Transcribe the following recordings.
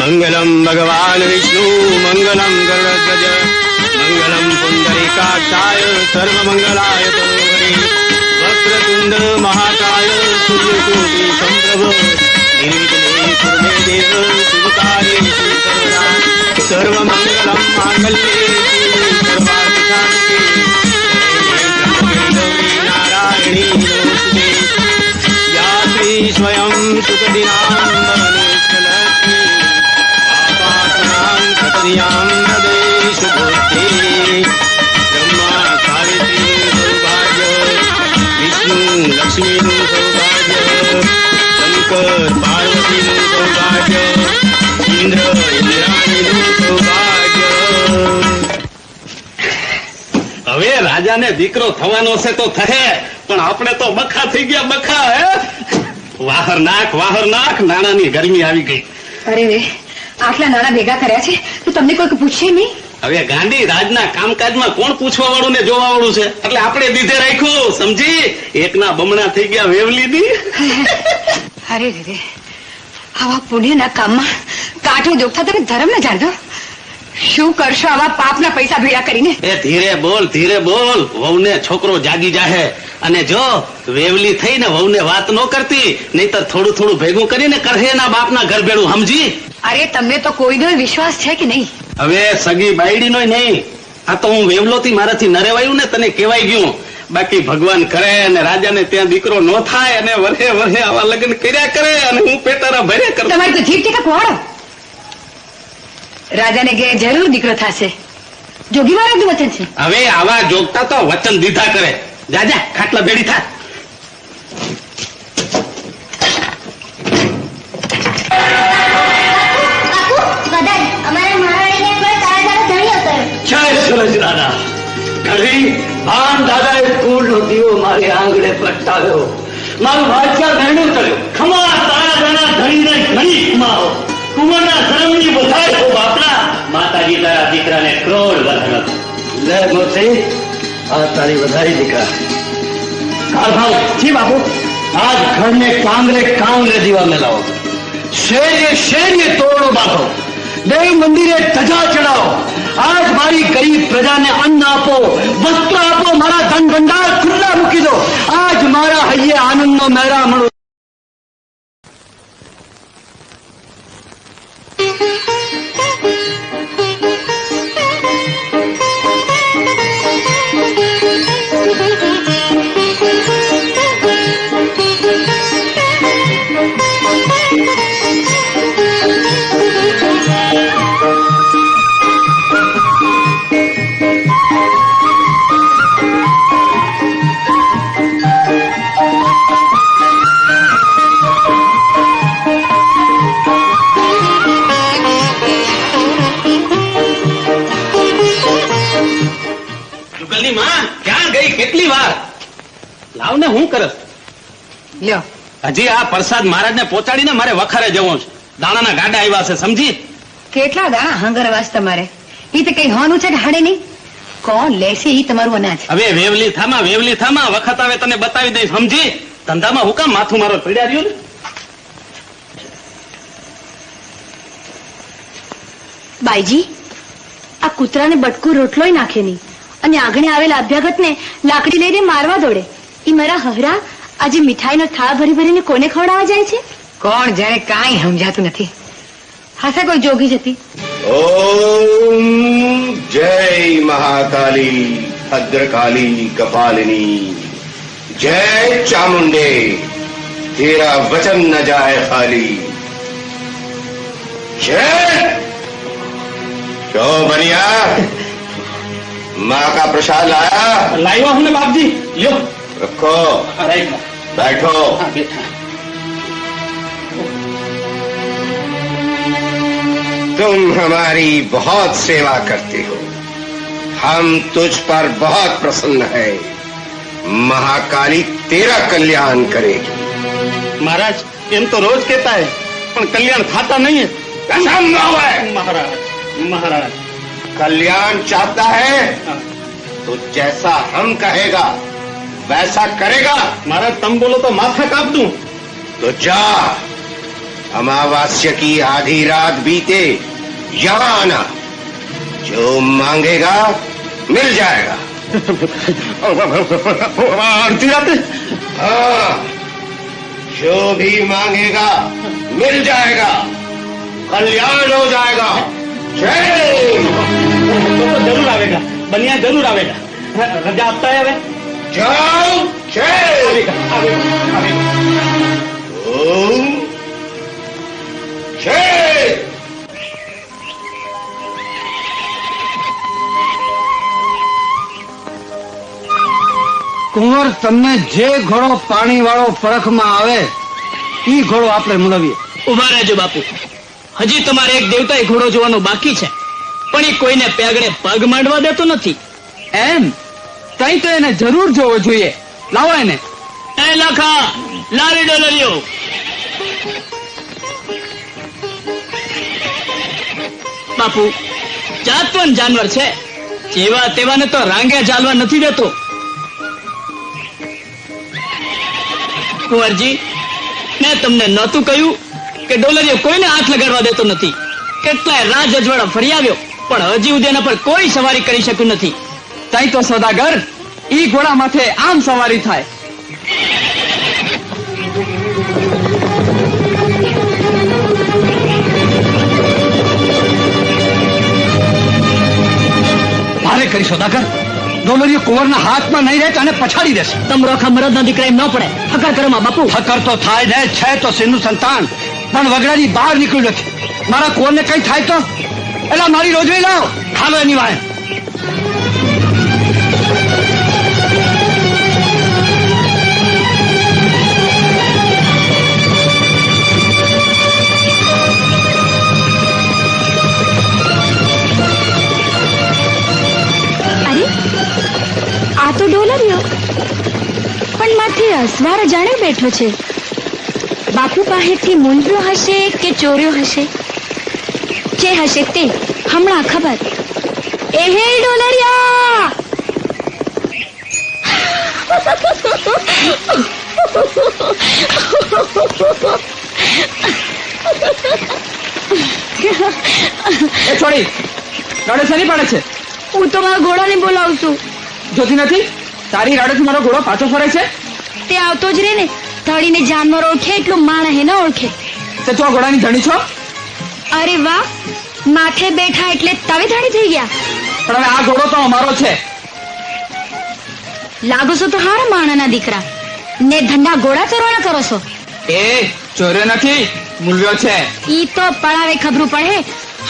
मंगलम भगवान विष्णु मंगलम गरुड़ध्वज मंगलम पुंडरीकाक्षाय सर्वमंगलाय तनोहरे वक्रतुंड महाकाय सूर्यकोटि संप्रभ निर्विघ्ने कुरु मे देव शुभकार्येषु सर्वदा सर्वमंगलम मांगल्ये सर्वार्थ साधिके गौरी नारायणी नमोस्तुते या श्री स्वयं सुखदिनाम्बरनेत्रलक्ष्मी आपासनां कटदियां हृदयेषु भूते ब्रह्मा सावित्री सौभाग्य विष्णु लक्ष्मीનું સૌભાગ્ય શંકર પાર્વતીનું સૌભાગ્ય ઇન્દ્ર ઇન્દ્રાણીનું સૌભાગ્ય. હવે રાજાને દીકરો થવાનો છે તો થહે, પણ આપણે તો બખા થઈ ગયા બખા. હે વાહર નાખ નાણાની ગરમી આવી ગઈ. અરે રે, આટલા નાણા ભેગા કર્યા છે તો તમને કોઈ પૂછે નહીં? હવે ગાંધી રાજના કામકાજમાં કોણ પૂછવા વાળું ને જોવા વાળું છે, એટલે આપણે દીધે રાખ્યું. સમજી, એકના બમણા થઈ ગયા વેવલીની. અરે રે, આવા પુણ્યના કામમાં કાંઠો જોગતા તમે ધર્મ ન જાણતો. શું કરશો આવા પાપના પૈસા ભેગા કરીને? એ ધીરે બોલ. વહુને છોકરો જાગી જાહે, અને જો વેવલી થઈને વહુને વાત ન કરતી, નહીતર થોડું ભેગું કરીને કરહે એના બાપના ઘર ભેળું. સમજી? અરે તમને તો કોઈનો વિશ્વાસ છે કે નહીં? હવે સગી બાયડીનો નહીં, આ તો હું વેવલોથી મારાથી ન રેવાયું ને, તને કહેવાય ગયું. બાકી ભગવાન કરે અને રાજાને ત્યાં દીકરો ન થાય અને વરહે આવા લગ્ન કર્યા કરે અને હું પેટારા ભરે કરું. તમારી તો જીભ ટેકા ખોવાડો. રાજાને ઘેર જરૂર દીકરો થશે. જોગી મહારાજનું વચન છે. હવે આવા જોગતા તો વચન દીધા કરે. જા ખાટલા ભેડી થા. જય સુરજ દાદા. ઘડી ભાન દાદાએ ફૂલનો દીવો મારી આંગણે પ્રગટાવ્યો. મારું ભાગ્ય ધરણું કર્યું. ખમા તારા દાના ધણીને ઘણી ખમાવો. કુંવરના ધર્મની વધારે હો બાપડા. માતાજી તારા દીકરાને ક્રોડ વધારો. લે મોતી, આ તારી વધારી દીકરા. કાળભાવ જી બાપુ, આજ ઘરને કાંગરે દીવા મેલાવો. શેરીએ તોડો બાપો. દેવ મંદિરે ધજા ચડાવો. આજ મારી ગરીબ પ્રજાને અન્ન આપો, વસ્ત્ર આપો, મારા ધન ભંડાર ખુલ્લા મૂકી દો. આજ મારા હૈયે આનંદનો મેળા મળો. કેટલી વાર લાવને હું કરસ? લ્યો, હજી આ પ્રસાદ મહારાજને પહોંચાડીને મારે વખારે જવું છે. દાણાના ગાડા આવ્યા છે. સમજી? કેટલા દાણા હંગરવાસ તમારે? એ તો કઈ હોવાનું છે કે હાડે નહીં? કોણ લેશે એ તમારું અનાજ? હવે વેવલી થામા વખત આવે તને બતાવી દઈશ. સમજી? ધંધામાં હું કામ માથું મારો પીડ્યા રહ્યું ને? બાઈજી, આ કૂતરાને બટકું રોટલોય નાખે નહીં અને આંગણે આવેલા અભ્યાગતને લાકડી લઈને મારવા દોડે. એ મારા હહરા આજે મીઠાઈનો થાળ ભરીને કોને ખવડાવવા જાય છે? કોણ જાણે, કાંઈ સમજાતું નથી. હશે કોઈ જોગી જતી. ओम जय महाकाली भद्रकाली कपालिनी जय चामुंडे तेरा वचन न जाए खाली जय क्यों बनिया माँ का प्रसाद लाया लाया हूँ बाप जी लो रखो बैठो तुम हमारी बहुत सेवा करते हो हम तुझ पर बहुत प्रसन्न है महाकाली तेरा कल्याण करेगी महाराज एम तो रोज कहता है पर कल्याण खाता नहीं है कसम न है महाराज महाराज कल्याण चाहता है तो जैसा हम कहेगा वैसा करेगा महाराज तुम बोलो तो माथा काट दूं तो जा अमावस्या की आधी रात बीते यहाँ आना, जो मांगेगा मिल जाएगा। आधी रात? हाँ, जो भी मांगेगा मिल जाएगा, कल्याण हो जाएगा। जय। तो जरूर आवेगा, बनिया जरूर आवेगा। रजा आपता है वे? जाओ। जय। आवेगा, आवेगा, आवेगा। ओम जय। કુંવર, તમને જે ઘોડો પાણી વાળો પરખમાં આવે ઈ ઘોડો આપણે મળવીએ. ઉભા રહેજો બાપુ, હજી તમારે એક દેવતાએ ઘોડો જોવાનો બાકી છે, પણ એ કોઈને પેગડે પગ માંડવા દેતો નથી. એમ? તઈ તો એને જરૂર જોવો જોઈએ. લાવો એને. એ લાખા, લાવી ડોલરીઓ. બાપુ, જાતવન જાનવર છે, જેવા તેવાને તો રાંગે ચાલવા નથી દેતો. કુંવરજી, મેં તમને નહોતું કહ્યું કે ડોલરીઓ કોઈને હાથ લગાડવા દેતો નથી? કેટલાય રાજ અજવાળા ફરી આવ્યો, પણ હજી સુધી એના પર કોઈ સવારી કરી શક્યું નથી. તઈ તો સોદાગર ઈ ઘોડા માથે આમ સવારી થાય. ભારે કરી સોદાગર, ડોલરીઓ કુંવરના હાથમાં નહીં રહે અને પછાડી દેશે. તમરોખા મરદના દીકરા એમ ન પડે. હકાર કરો માં બાપુ. ઠક્કર તો થાય ને, છે તો સિંધુ સંતાન, પણ વગડાની બહાર નીકળ્યું નથી. મારા કુંવરને કઈ થાય તો એટલે મારી રોજવી લાવ, ખાલો એની વાય. આ તો ડોલરિયો, પણ માથે અસવાર અજાણે બેઠો છે. બાપુ પાસેથી મૂંઝ્યો હશે કે ચોર્યો હશે? જે હશે તે હમણાં ખબર. એ હે ડોલરિયા! એ છોડી રડે શેની પડે છે? હું તો મારા ઘોડાને બોલાવું છું. જોતી નથી તારી રાડેથી મારો ઘોડો પાછો ફરે છે? તે આવતો જ રે ને. ધડીને જાનવર ઓળખે એટલું માણસ ન ઓળખે. તે તો ઘોડાની ધણી છો? અરે વાહ, માથે બેઠા એટલે તમે ધણી થઈ ગયા. પણ હવે આ ઘોડો તો અમારો છે. લાગો છો તો હારા માણાના દીકરા ને ધંધા ઘોડા ચરવાના કરો છો. એ ચોર્યો નથી, મૂલ્યો છે. ઈ તો પડાવે ખબરું પડે.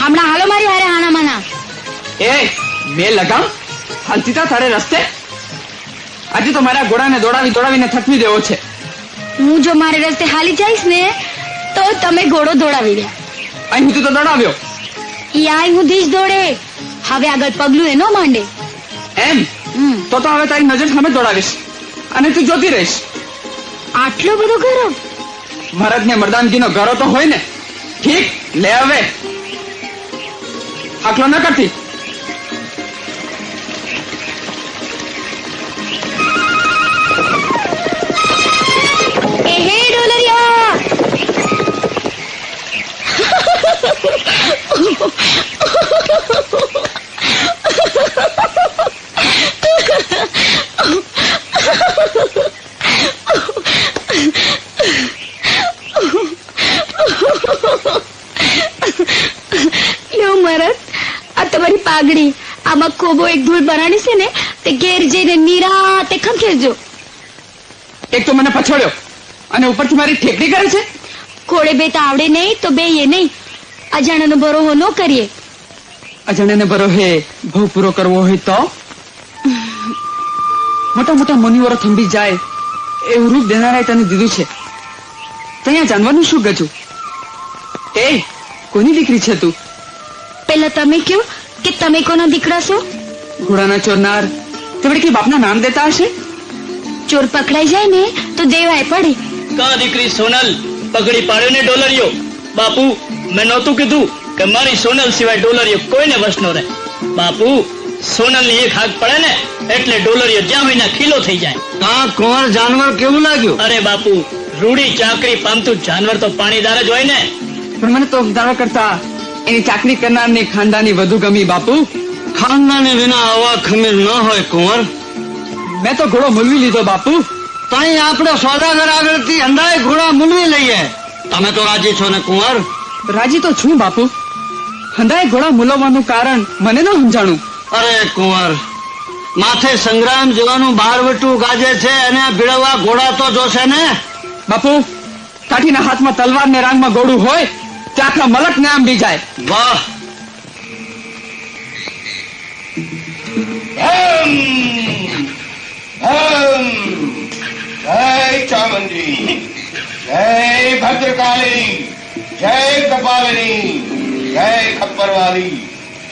હમણાં હાલો મારી હારે હાણામાના. એ બે લગામ હાલતી તા તારે રસ્તે. આજે તો મારા ઘોડાને દોડાવીને થકવી દેવો છે. હું જો મારે રસ્તે હાલી જઈશ ને તો તમે ઘોડો દોડાવી દે. અહીં સુધી તો દોડાવ્યો. ઈ આઈ સુધી જ દોડે. હવે આગળ પગલું એ ન માંડે. એમ? તો હવે તારી નજર સામે દોડાવીશ અને તું જોતી રહીશ. આટલો બધો કરો? મહારાજને મર્દાનગીનો ગરો તો હોય ને. ઠીક, લે હવે. આટલો ન કરતી. એ હે ડોલરિયા! લ્યો મરદ, આ તમારી પાઘડી. આમાં કોબો એક ધૂળ બરાણી છે ને, તે ઘેર જઈને નિરાતે ખંખેરજો. એક તો મને પછોડ્યો અને ઉપરથી મારી ઠેકડી કરે છે. ઘોડે બે તો આવડે નહીં તો બે એ નહીં. અજાણાનો ભરોહો ન કરીએ. અજાણ્યાને બરોહે ભવ પૂરો કરવો હોય તો મોટા મોટા મુનિવરો થંભી જાય એવું રૂપ દેનારાએ તને દીધું છે. ત્યાં જાણવાનું શું ગજું? એ કોની દીકરી છે તું? પેલા તમે કહો કે તમે કોના દીકરા છો? ઘોડાના ચોરનાર તે વળી કે બાપના નામ દેતા હશે. ચોર પકડાઈ જાય ને તો દેવાય પડે. કા દીકરી સોનલ, પગડી પાડ્યો ને ડોલરીઓ. બાપુ, મેં નહોતું કીધું કે મારી સોનલ સિવાય ડોલરીઓ કોઈને વશ ન રહે? બાપુ, સોનલની એક હાક પડે ને એટલે ડોલરીઓ જ્યાં હોય ના ખીલો થઈ જાય. આ કુંવર જાનવર કેવું લાગ્યું? અરે બાપુ, રૂડી ચાકરી પામતું જાનવર તો પાણીદાર જ હોય ને. પણ મને તો દાવા કરતા એની ચાકરી કરનારની ખાનદાની વધુ ગમી બાપુ. ખાનદાની વિના આવા ખમીર ન હોય કુંવર. મેં તો ઘોડો મૂલવી લીધો બાપુ. તઈ આપણે સોદાગર આગળથી અંધાય ઘોડા મૂલવી લઈએ. તમે તો રાજી છો ને કુંવર? રાજી તો છું બાપુ. હંધાય ઘોડા મૂલવવાનું કારણ મને ન સમજાણું. અરે કુંવર, માથે સંગ્રામ જેવાનું બારવટું ગાજે છે અને ભીડવા ઘોડા તો જોશે ને. બાપુ, કાઠીના હાથમાં તલવાર ને રાંગમાં ગોળું હોય તે આખા મલક ને આંબી જાય. વાહ, जय चामुंडी, जय भद्रकाली, जय कपालिनी, जय खप्परवाली,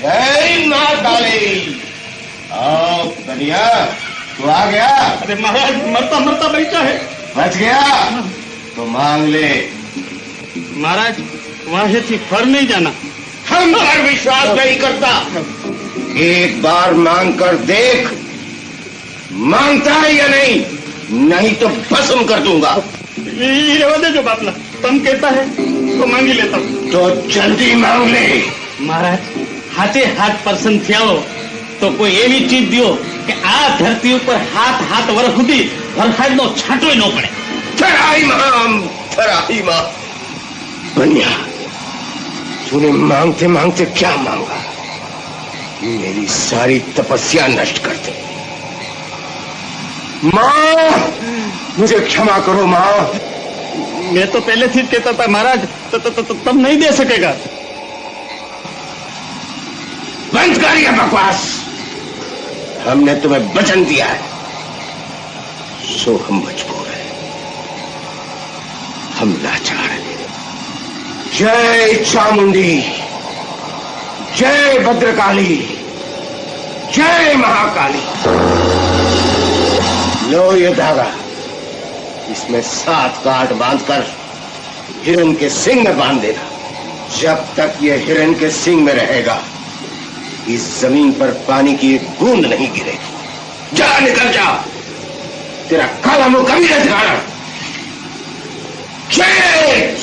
जय महाकाली. आओ बनिया, तू आ गया? અરે મહારાજ મરતા મરતા બેઠા હે. बच गया तो मांग ले. महाराज वहां से फर नहीं जाना. हम पर विश्वास नहीं करता. एक बार मांग कर देख, मांगता है या नहीं, नहीं तो भस्म कर दूंगा. ये रहवा देजो बापला. तुम कहता है तो मांगी लेता हूँ. तो जल्दी मांग ले. महाराज हाथे हाथ प्रसन्न થયા હો તો કોઈ એવી ચીજ દો કે આ ધરતી ઉપર હાથ હાથ વર્ષ સુધી વરસાદનો છાંટોય ન પડે. थराई मां बनिया, तूने मांगते मांगते क्या मांगा? मेरी सारी तपस्या नष्ट कर दी. मां, मुझे क्षमा करो मां. मैं तो पहले से ही कहता था महाराज तब नहीं दे सकेगा. बंद कर ये बकवास. हमने तुम्हें वचन दिया है, सो हम मजबूर हैं, हम लाचार हैं. जय चामुंडी, जय भद्रकाली, जय महाकाली. लो ये धागा, इसमें 7 गांठ बांधकर हिरण के सिंग में बांध देना. जब तक ये हिरण के सिंग में रहेगा, इस जमीन पर पानी की एक बूंद नहीं गिरेगी. जा, निकल जा. तेरा काला मुंह कभी नहीं दिखाना. जय